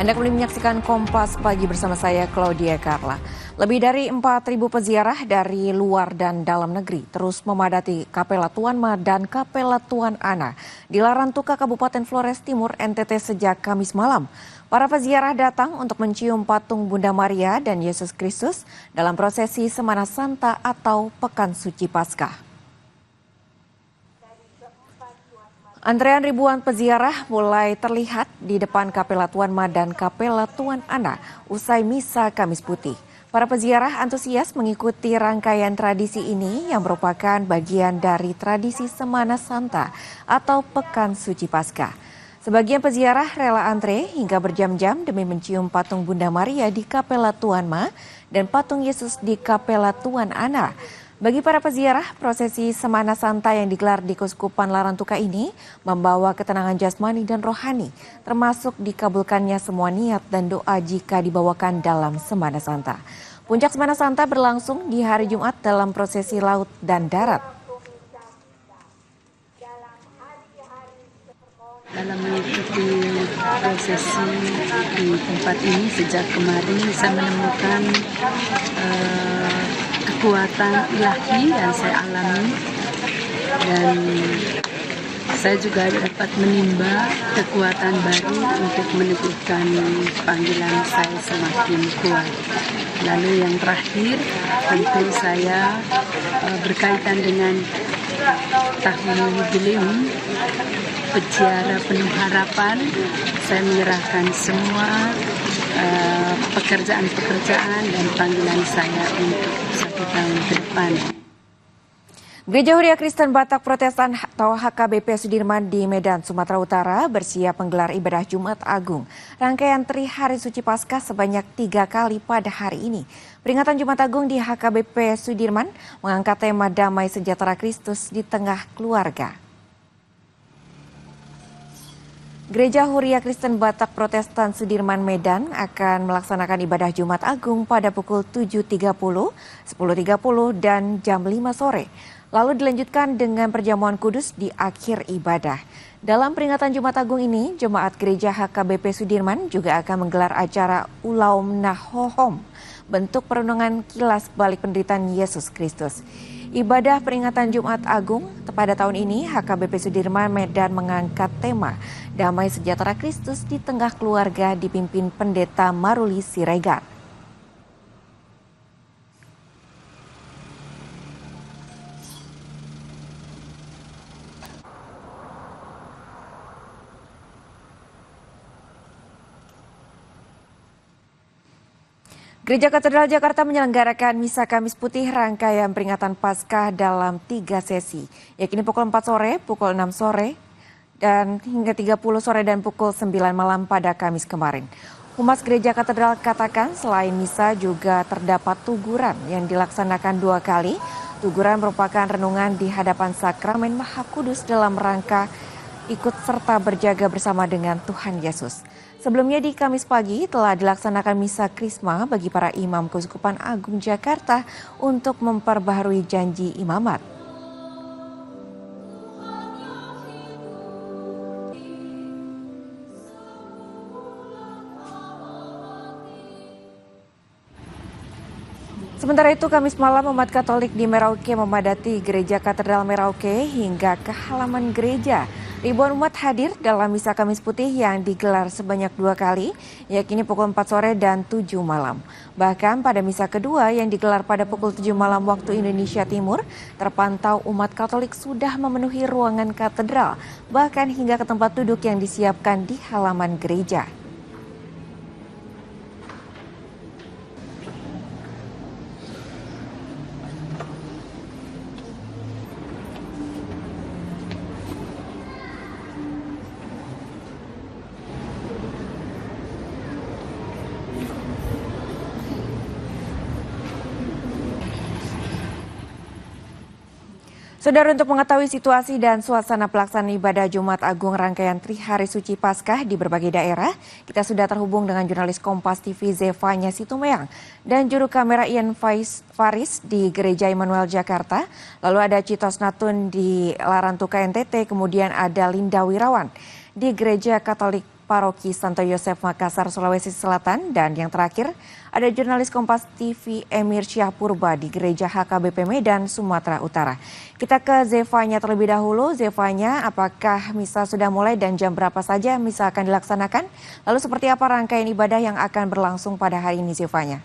Anda kembali menyaksikan Kompas Pagi bersama saya Claudia Carla. Lebih dari 4.000 peziarah dari luar dan dalam negeri terus memadati Kapela Tuan Ma dan Kapela Tuan Ana di Larantuka, Kabupaten Flores Timur, NTT sejak Kamis malam. Para peziarah datang untuk mencium patung Bunda Maria dan Yesus Kristus dalam prosesi Semana Santa atau Pekan Suci Paskah. Antrean ribuan peziarah mulai terlihat di depan Kapela Tuan Ma dan Kapela Tuan Ana usai misa Kamis Putih. Para peziarah antusias mengikuti rangkaian tradisi ini yang merupakan bagian dari tradisi Semana Santa atau Pekan Suci Paskah. Sebagian peziarah rela antre hingga berjam-jam demi mencium patung Bunda Maria di Kapela Tuan Ma dan patung Yesus di Kapela Tuan Ana. Bagi para peziarah, prosesi Semana Santa yang digelar di Keuskupan Larantuka ini membawa ketenangan jasmani dan rohani, termasuk dikabulkannya semua niat dan doa jika dibawakan dalam Semana Santa. Puncak Semana Santa berlangsung di hari Jumat dalam prosesi laut dan darat. Dalam mengikuti prosesi di tempat ini sejak kemarin saya menemukan kekuatan ilahi yang saya alami, dan saya juga dapat menimba kekuatan baru untuk meneguhkan panggilan saya semakin kuat. Lalu yang terakhir tentu saya berkaitan dengan tahun jubileum peziarah penuh harapan. Saya menyerahkan semua pekerjaan-pekerjaan dan panggilan saya untuk 1 tahun ke depan. Gereja Huria Kristen Batak Protestan atau HKBP Sudirman di Medan, Sumatera Utara bersiap menggelar ibadah Jumat Agung. Rangkaian Trihari Suci Paskah sebanyak 3 kali pada hari ini. Peringatan Jumat Agung di HKBP Sudirman mengangkat tema Damai Sejahtera Kristus di Tengah Keluarga. Gereja Huria Kristen Batak Protestan Sudirman Medan akan melaksanakan ibadah Jumat Agung pada pukul 7.30, 10.30, dan jam 5 sore. Lalu dilanjutkan dengan perjamuan kudus di akhir ibadah. Dalam peringatan Jumat Agung ini, jemaat gereja HKBP Sudirman juga akan menggelar acara Ulaum Nahohom, bentuk perenungan kilas balik penderitaan Yesus Kristus. Ibadah peringatan Jumat Agung pada tahun ini, HKBP Sudirman Medan mengangkat tema Damai Sejahtera Kristus di Tengah Keluarga dipimpin Pendeta Maruli Siregar. Gereja Katedral Jakarta menyelenggarakan Misa Kamis Putih rangkaian peringatan Paskah dalam 3 sesi, yakni pukul 4 sore, pukul 6 sore, dan hingga 30 sore dan pukul 9 malam pada Kamis kemarin. Humas Gereja Katedral katakan selain misa juga terdapat tuguran yang dilaksanakan 2 kali. Tuguran merupakan renungan di hadapan Sakramen Maha Kudus dalam rangka ikut serta berjaga bersama dengan Tuhan Yesus. Sebelumnya di Kamis pagi telah dilaksanakan misa krisma bagi para imam Keuskupan Agung Jakarta untuk memperbaharui janji imamat. Sementara itu, Kamis malam umat Katolik di Merauke memadati Gereja Katedral Merauke hingga ke halaman gereja. Ribuan umat hadir dalam Misa Kamis Putih yang digelar sebanyak 2 kali, yakni pukul 4 sore dan 7 malam. Bahkan pada Misa kedua yang digelar pada pukul 7 malam waktu Indonesia Timur, terpantau umat Katolik sudah memenuhi ruangan katedral, bahkan hingga ke tempat duduk yang disiapkan di halaman gereja. Saudara, untuk mengetahui situasi dan suasana pelaksanaan ibadah Jumat Agung rangkaian Trihari Suci Paskah di berbagai daerah, kita sudah terhubung dengan jurnalis Kompas TV Zevanya Situmeang dan juru kamera Ian Faris di Gereja Immanuel Jakarta. Lalu ada Citos Natun di Larantuka NTT, kemudian ada Linda Wirawan di Gereja Katolik Paroki Santo Yosef Makassar, Sulawesi Selatan. Dan yang terakhir, ada jurnalis Kompas TV Emir Syahpurba di Gereja HKBP Medan, Sumatera Utara. Kita ke Zevanya terlebih dahulu. Zevanya, apakah misa sudah mulai dan jam berapa saja misa akan dilaksanakan? Lalu seperti apa rangkaian ibadah yang akan berlangsung pada hari ini, Zevanya?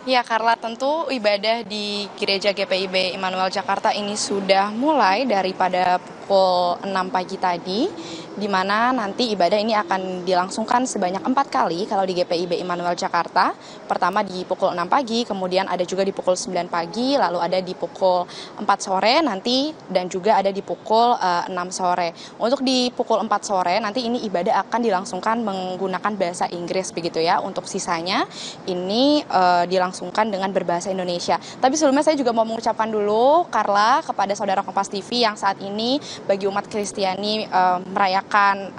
Ya, Karla, tentu ibadah di Gereja GPIB Immanuel Jakarta ini sudah mulai daripada pukul 6 pagi tadi, di mana nanti ibadah ini akan dilangsungkan sebanyak 4 kali kalau di GPIB Immanuel Jakarta. Pertama di pukul 6 pagi, kemudian ada juga di pukul 9 pagi, lalu ada di pukul 4 sore nanti, dan juga ada di pukul 6 sore. Untuk di pukul 4 sore nanti ini ibadah akan dilangsungkan menggunakan bahasa Inggris begitu ya. Untuk sisanya ini dilangsungkan dengan berbahasa Indonesia. Tapi sebelumnya saya juga mau mengucapkan dulu, Karla, kepada saudara Kompas TV yang saat ini bagi umat Kristiani merayakan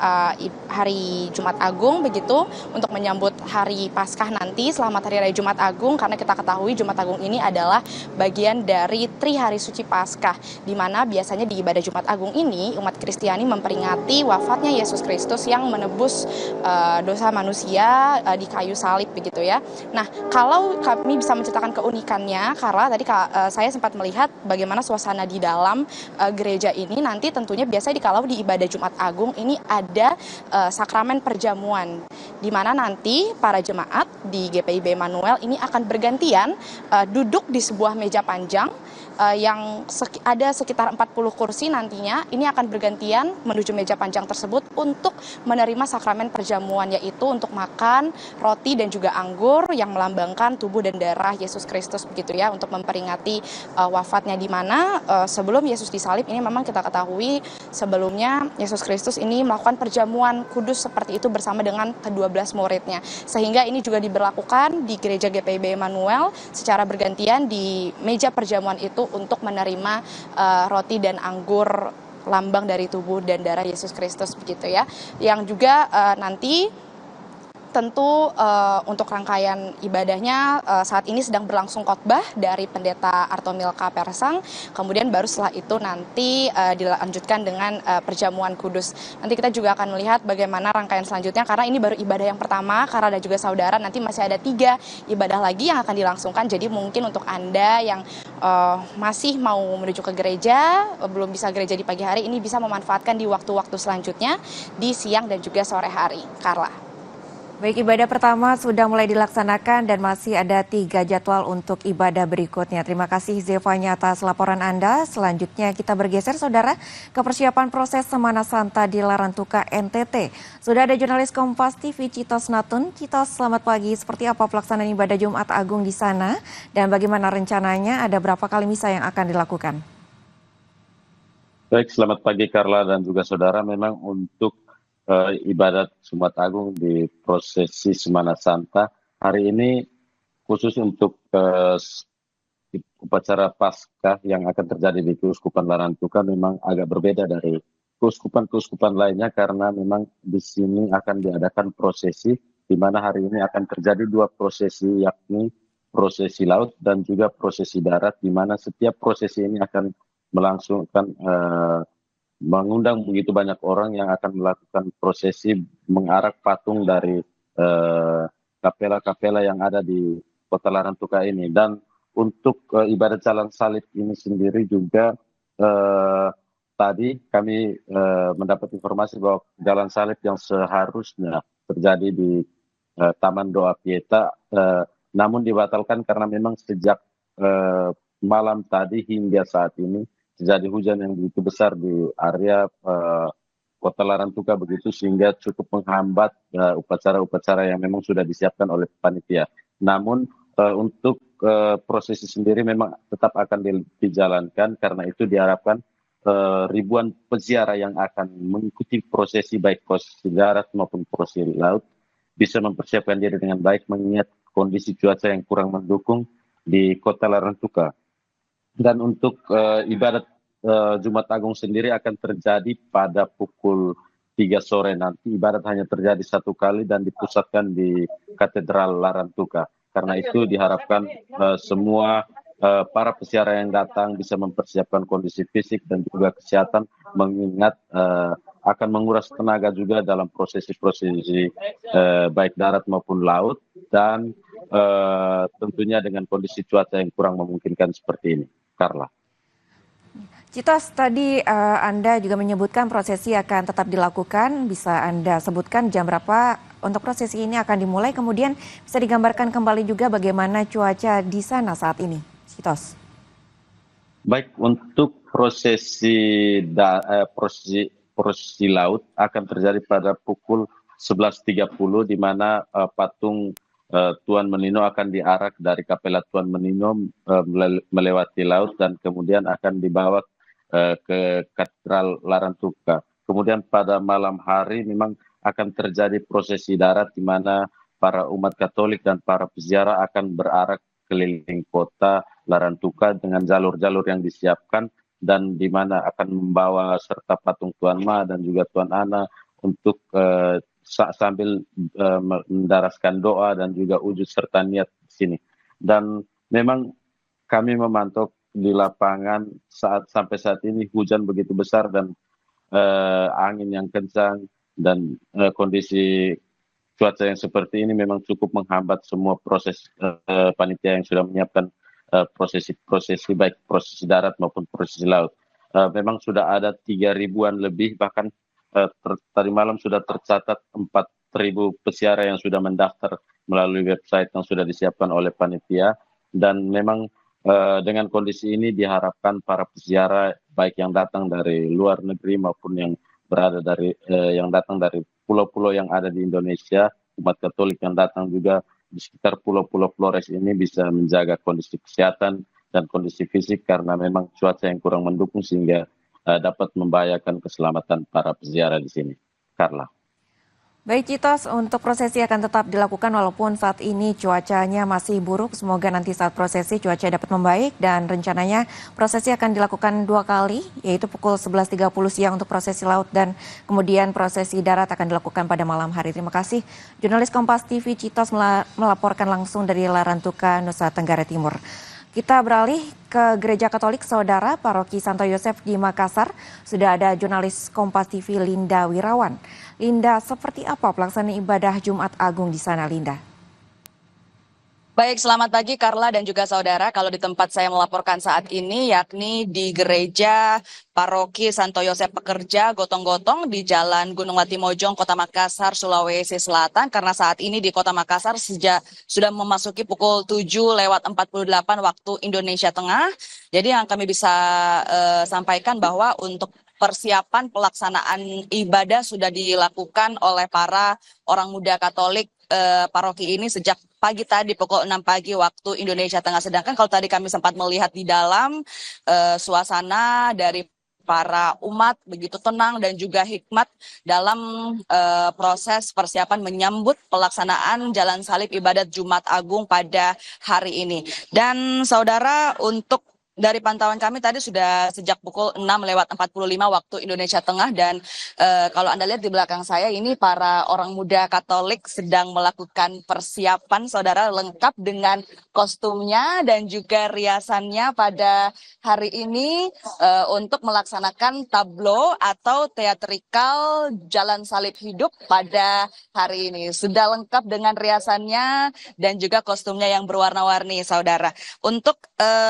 hari Jumat Agung begitu, untuk menyambut hari Paskah nanti. Selamat Hari Raya Jumat Agung, karena kita ketahui Jumat Agung ini adalah bagian dari Tri Hari Suci Paskah, di mana biasanya di ibadah Jumat Agung ini umat Kristiani memperingati wafatnya Yesus Kristus yang menebus dosa manusia di kayu salib begitu ya. Nah, kalau kami bisa menceritakan keunikannya, karena tadi saya sempat melihat bagaimana suasana di dalam gereja ini. Nanti tentunya biasanya kalau di ibadah Jumat Agung ini ada sakramen perjamuan, di mana nanti para jemaat di GPIB Immanuel ini akan bergantian duduk di sebuah meja panjang yang ada sekitar 40 kursi nantinya. Ini akan bergantian menuju meja panjang tersebut untuk menerima sakramen perjamuan, yaitu untuk makan roti dan juga anggur yang melambangkan tubuh dan darah Yesus Kristus begitu ya, untuk memperingati wafatnya, di mana sebelum Yesus disalib ini memang kita ketahui sebelumnya Yesus Kristus ini melakukan perjamuan kudus seperti itu bersama dengan ke-12 muridnya, sehingga ini juga diberlakukan di gereja GPIB Immanuel secara bergantian di meja perjamuan itu untuk menerima roti dan anggur lambang dari tubuh dan darah Yesus Kristus begitu ya. Yang juga nanti tentu untuk rangkaian ibadahnya saat ini sedang berlangsung khotbah dari Pendeta Artomilka Persang, kemudian baru setelah itu nanti dilanjutkan dengan perjamuan kudus. Nanti kita juga akan melihat bagaimana rangkaian selanjutnya, karena ini baru ibadah yang pertama, karena ada juga saudara nanti masih ada 3 ibadah lagi yang akan dilangsungkan. Jadi mungkin untuk Anda yang masih mau menuju ke gereja, belum bisa gereja di pagi hari, ini bisa memanfaatkan di waktu-waktu selanjutnya di siang dan juga sore hari. Karla. Baik, ibadah pertama sudah mulai dilaksanakan dan masih ada 3 jadwal untuk ibadah berikutnya. Terima kasih Zevanya atas laporan Anda. Selanjutnya kita bergeser, saudara, ke persiapan proses Semana Santa di Larantuka, NTT. Sudah ada jurnalis Kompas TV Citos Natun. Citos, selamat pagi. Seperti apa pelaksanaan ibadah Jumat Agung di sana? Dan bagaimana rencananya? Ada berapa kali misa yang akan dilakukan? Baik, selamat pagi Karla dan juga saudara. Memang untuk ibadat Jumat Agung di prosesi Semana Santa hari ini, khusus untuk upacara Paskah yang akan terjadi di Keuskupan Larantuka, memang agak berbeda dari keuskupan-keuskupan lainnya, karena memang di sini akan diadakan prosesi, di mana hari ini akan terjadi 2 prosesi, yakni prosesi laut dan juga prosesi darat, di mana setiap prosesi ini akan melangsungkan mengundang begitu banyak orang yang akan melakukan prosesi mengarak patung dari kapela-kapela yang ada di Kota Larantuka ini. Dan untuk ibadat jalan salib ini sendiri juga tadi kami mendapat informasi bahwa jalan salib yang seharusnya terjadi di Taman Doa Pieta namun dibatalkan karena memang sejak malam tadi hingga saat ini terjadi hujan yang begitu besar di area Kota Larantuka begitu, sehingga cukup menghambat upacara-upacara yang memang sudah disiapkan oleh panitia. Namun untuk prosesi sendiri memang tetap akan dijalankan, karena itu diharapkan ribuan peziarah yang akan mengikuti prosesi, baik prosesi darat maupun prosesi laut, bisa mempersiapkan diri dengan baik mengingat kondisi cuaca yang kurang mendukung di Kota Larantuka. Dan untuk ibadat Jumat Agung sendiri akan terjadi pada pukul 3 sore nanti. Ibadat hanya terjadi 1 kali dan dipusatkan di Katedral Larantuka. Karena itu diharapkan semua para peziarah yang datang bisa mempersiapkan kondisi fisik dan juga kesehatan, mengingat akan menguras tenaga juga dalam prosesi-prosesi baik darat maupun laut, dan tentunya dengan kondisi cuaca yang kurang memungkinkan seperti ini. Carla. Citos, tadi Anda juga menyebutkan prosesi akan tetap dilakukan. Bisa Anda sebutkan jam berapa untuk prosesi ini akan dimulai, kemudian bisa digambarkan kembali juga bagaimana cuaca di sana saat ini, Citos. Baik, untuk prosesi laut akan terjadi pada pukul 11.30, di mana patung Tuan Menino akan diarak dari Kapela Tuan Menino melewati laut dan kemudian akan dibawa ke Katedral Larantuka. Kemudian pada malam hari memang akan terjadi prosesi darat, di mana para umat Katolik dan para peziarah akan berarak keliling kota Larantuka dengan jalur-jalur yang disiapkan, dan di mana akan membawa serta patung Tuan Ma dan juga Tuan Ana untuk sambil mendaraskan doa dan juga wujud serta niat di sini. Dan memang kami memantau di lapangan sampai saat ini hujan begitu besar dan angin yang kencang, dan kondisi cuaca yang seperti ini memang cukup menghambat semua proses panitia yang sudah menyiapkan prosesi baik prosesi darat maupun prosesi laut. Memang sudah ada 3.000-an lebih, bahkan tadi malam sudah tercatat 4.000 peziarah yang sudah mendaftar melalui website yang sudah disiapkan oleh panitia. Dan memang dengan kondisi ini diharapkan para peziarah baik yang datang dari luar negeri maupun yang berada yang datang dari pulau-pulau yang ada di Indonesia, umat Katolik yang datang juga di sekitar pulau-pulau Flores ini bisa menjaga kondisi kesehatan dan kondisi fisik, karena memang cuaca yang kurang mendukung sehingga dapat membahayakan keselamatan para peziarah di sini. Carla. Baik Citos, untuk prosesi akan tetap dilakukan walaupun saat ini cuacanya masih buruk. Semoga nanti saat prosesi cuaca dapat membaik, dan rencananya prosesi akan dilakukan 2 kali, yaitu pukul 11.30 siang untuk prosesi laut dan kemudian prosesi darat akan dilakukan pada malam hari. Terima kasih. Jurnalis Kompas TV Citos melaporkan langsung dari Larantuka, Nusa Tenggara Timur. Kita beralih ke Gereja Katolik Saudara Paroki Santo Yosef di Makassar. Sudah ada jurnalis Kompas TV Linda Wirawan. Linda, seperti apa pelaksanaan ibadah Jumat Agung di sana, Linda? Baik, selamat pagi Carla dan juga saudara. Kalau di tempat saya melaporkan saat ini, yakni di Gereja Paroki Santo Yosef Pekerja Gotong-Gotong di Jalan Gunung Latimojong, Kota Makassar, Sulawesi Selatan. Karena saat ini di Kota Makassar sudah memasuki pukul 7:48 waktu Indonesia Tengah. Jadi yang kami bisa sampaikan bahwa untuk persiapan pelaksanaan ibadah sudah dilakukan oleh para orang muda Katolik paroki ini sejak pagi tadi pukul 6 pagi waktu Indonesia Tengah. Sedangkan kalau tadi kami sempat melihat di dalam suasana dari para umat begitu tenang dan juga hikmat dalam proses persiapan menyambut pelaksanaan Jalan Salib Ibadat Jumat Agung pada hari ini. Dan saudara, untuk dari pantauan kami tadi sudah sejak pukul 6:45 waktu Indonesia Tengah, dan kalau Anda lihat di belakang saya ini para orang muda Katolik sedang melakukan persiapan, saudara, lengkap dengan kostumnya dan juga riasannya pada hari ini untuk melaksanakan tablo atau teatrikal Jalan Salib Hidup pada hari ini. Sudah lengkap dengan riasannya dan juga kostumnya yang berwarna-warni, saudara. Untuk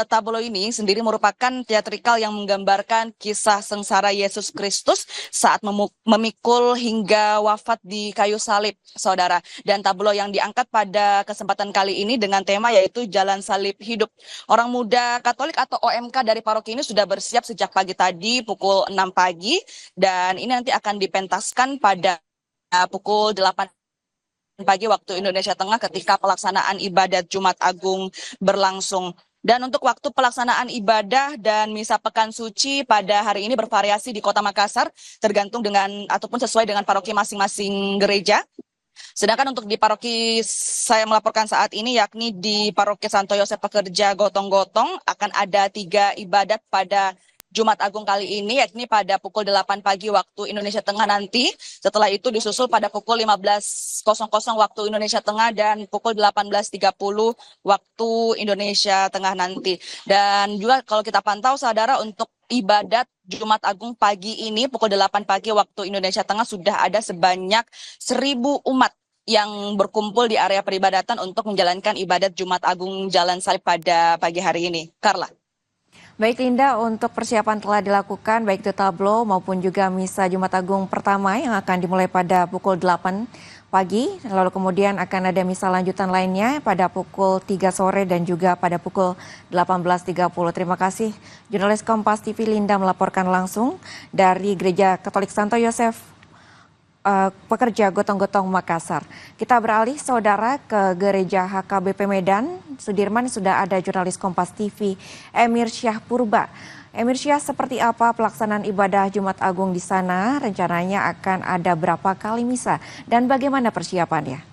tablo ini sendiri merupakan teatrikal yang menggambarkan kisah sengsara Yesus Kristus saat memikul hingga wafat di kayu salib, saudara. Dan tablo yang diangkat pada kesempatan kali ini dengan tema yaitu Jalan Salib Hidup. Orang muda Katolik atau OMK dari paroki ini sudah bersiap sejak pagi tadi pukul 6 pagi, dan ini nanti akan dipentaskan pada pukul 8 pagi waktu Indonesia Tengah ketika pelaksanaan ibadat Jumat Agung berlangsung. Dan untuk waktu pelaksanaan ibadah dan misa pekan suci pada hari ini bervariasi di Kota Makassar, tergantung dengan ataupun sesuai dengan paroki masing-masing gereja. Sedangkan untuk di paroki saya melaporkan saat ini, yakni di Paroki Santo Yosef Pekerja Gotong-Gotong, akan ada 3 ibadat pada Jumat Agung kali ini, yakni pada pukul 8 pagi waktu Indonesia Tengah nanti. Setelah itu disusul pada pukul 15.00 waktu Indonesia Tengah dan pukul 18.30 waktu Indonesia Tengah nanti. Dan juga kalau kita pantau, saudara, untuk ibadat Jumat Agung pagi ini pukul 8 pagi waktu Indonesia Tengah sudah ada sebanyak 1.000 umat yang berkumpul di area peribadatan untuk menjalankan ibadat Jumat Agung Jalan Salib pada pagi hari ini. Carla. Baik Linda, untuk persiapan telah dilakukan baik itu tablo maupun juga misa Jumat Agung pertama yang akan dimulai pada pukul 8 pagi, lalu kemudian akan ada misa lanjutan lainnya pada pukul 3 sore dan juga pada pukul 18.30. Terima kasih jurnalis Kompas TV Linda melaporkan langsung dari Gereja Katolik Santo Yosef Pekerja Gotong-Gotong Makassar. Kita beralih saudara ke Gereja HKBP Medan. Sudirman sudah ada jurnalis Kompas TV Emir Syah Purba. Emir Syah, seperti apa pelaksanaan ibadah Jumat Agung di sana? Rencananya akan ada berapa kali misa dan bagaimana persiapannya?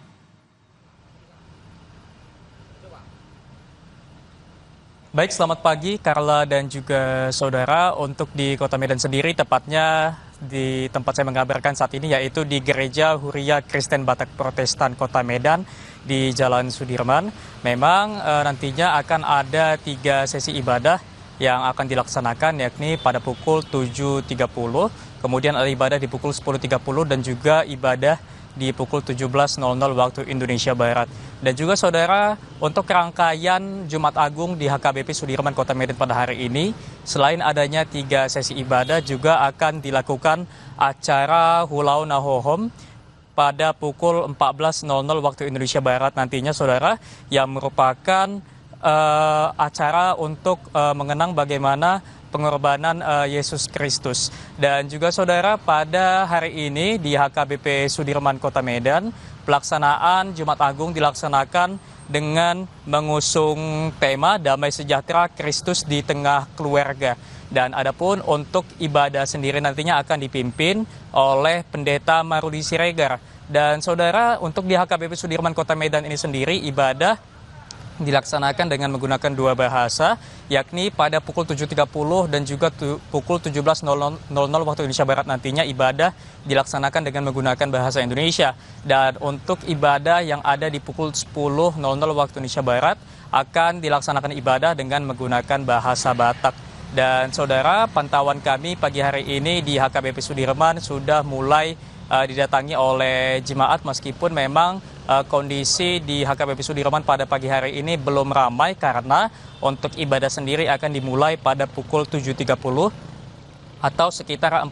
Baik, selamat pagi Carla dan juga saudara. Untuk di Kota Medan sendiri, tepatnya di tempat saya mengabarkan saat ini, yaitu di Gereja Huria Kristen Batak Protestan Kota Medan di Jalan Sudirman. Memang nantinya akan ada 3 sesi ibadah yang akan dilaksanakan, yakni pada pukul 7.30, kemudian ada ibadah di pukul 10.30 dan juga ibadah di pukul 17.00 waktu Indonesia Barat. Dan juga saudara, untuk rangkaian Jumat Agung di HKBP Sudirman Kota Medan pada hari ini, selain adanya 3 sesi ibadah, juga akan dilakukan acara Hulau Nahohom pada pukul 14.00 waktu Indonesia Barat nantinya saudara, yang merupakan acara untuk mengenang bagaimana pengorbanan Yesus Kristus. Dan juga saudara, pada hari ini di HKBP Sudirman Kota Medan, pelaksanaan Jumat Agung dilaksanakan dengan mengusung tema Damai Sejahtera Kristus di Tengah Keluarga. Dan adapun untuk ibadah sendiri nantinya akan dipimpin oleh Pendeta Maruli Siregar. Dan saudara, untuk di HKBP Sudirman Kota Medan ini sendiri, ibadah dilaksanakan dengan menggunakan 2 bahasa, yakni pada pukul 7.30 dan juga pukul 17.00 waktu Indonesia Barat nantinya ibadah dilaksanakan dengan menggunakan bahasa Indonesia. Dan untuk ibadah yang ada di pukul 10.00 waktu Indonesia Barat akan dilaksanakan ibadah dengan menggunakan bahasa Batak. Dan saudara, pantauan kami pagi hari ini di HKBP Sudirman sudah mulai didatangi oleh jemaat, meskipun memang kondisi di HKBP Sudirman pada pagi hari ini belum ramai karena untuk ibadah sendiri akan dimulai pada pukul 7.30 atau sekitar 40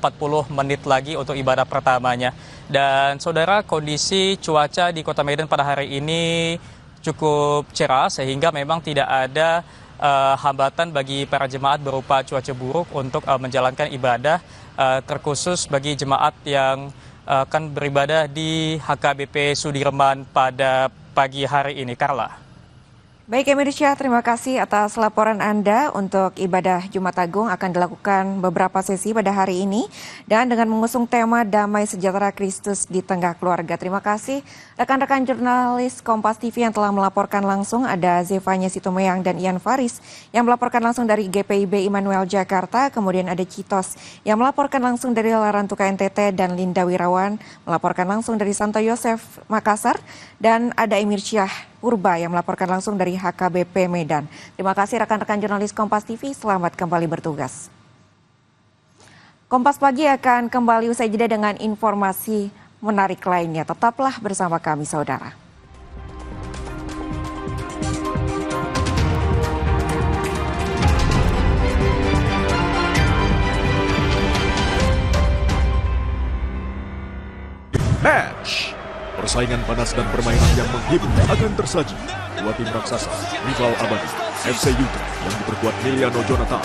menit lagi untuk ibadah pertamanya. Dan saudara, kondisi cuaca di Kota Medan pada hari ini cukup cerah sehingga memang tidak ada hambatan bagi para jemaat berupa cuaca buruk untuk menjalankan ibadah, terkhusus bagi jemaat yang akan beribadah di HKBP Sudirman pada pagi hari ini. Carla. Baik Emir Syah, terima kasih atas laporan Anda. Untuk ibadah Jumat Agung akan dilakukan beberapa sesi pada hari ini dan dengan mengusung tema Damai Sejahtera Kristus di Tengah Keluarga. Terima kasih rekan-rekan jurnalis Kompas TV yang telah melaporkan langsung. Ada Zevanya Sitomeyang dan Ian Faris yang melaporkan langsung dari GPIB Immanuel Jakarta. Kemudian ada Citos yang melaporkan langsung dari Larantuka NTT dan Linda Wirawan melaporkan langsung dari Santo Yosef Makassar. Dan ada Emir Syah Purba yang melaporkan langsung dari HKBP Medan. Terima kasih rekan-rekan jurnalis Kompas TV, selamat kembali bertugas. Kompas Pagi akan kembali usai jeda dengan informasi menarik lainnya. Tetaplah bersama kami saudara. Match. Persaingan panas dan permainan yang menghibur akan tersaji. 2 tim raksasa, rival abadi, FC Utrecht yang diperkuat Miliano Jonathan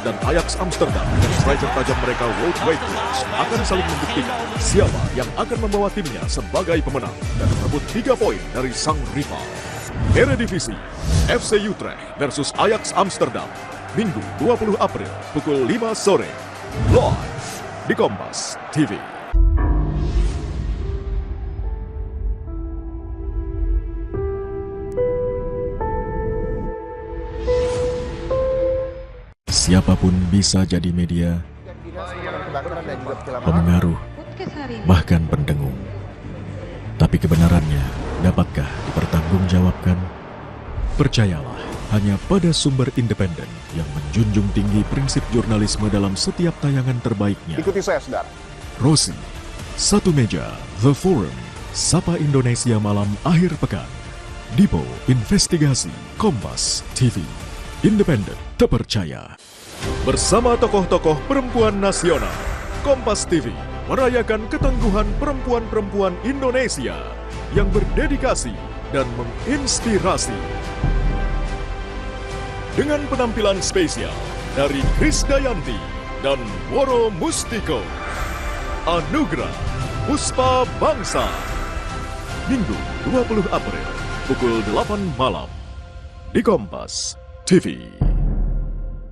dan Ajax Amsterdam dan striker tajam mereka Wout Weghorst akan saling membuktikan siapa yang akan membawa timnya sebagai pemenang dan merebut 3 poin dari sang rival. Eredivisie, FC Utrecht versus Ajax Amsterdam, Minggu 20 April pukul 5 sore, live di Kompas TV. Siapapun bisa jadi media, pemengaruh, bahkan pendengung. Tapi kebenarannya dapatkah dipertanggungjawabkan? Percayalah hanya pada sumber independen yang menjunjung tinggi prinsip jurnalisme dalam setiap tayangan terbaiknya. Ikuti saya, saudara. Rosi, Satu Meja, The Forum, Sapa Indonesia Malam Akhir Pekan, Dipo Investigasi, Kompas TV, independen, terpercaya. Bersama tokoh-tokoh perempuan nasional, Kompas TV merayakan ketangguhan perempuan-perempuan Indonesia yang berdedikasi dan menginspirasi. Dengan penampilan spesial dari Krisdayanti dan Woro Mustiko, Anugerah Puspa Bangsa, Minggu 20 April pukul 8 malam di Kompas TV.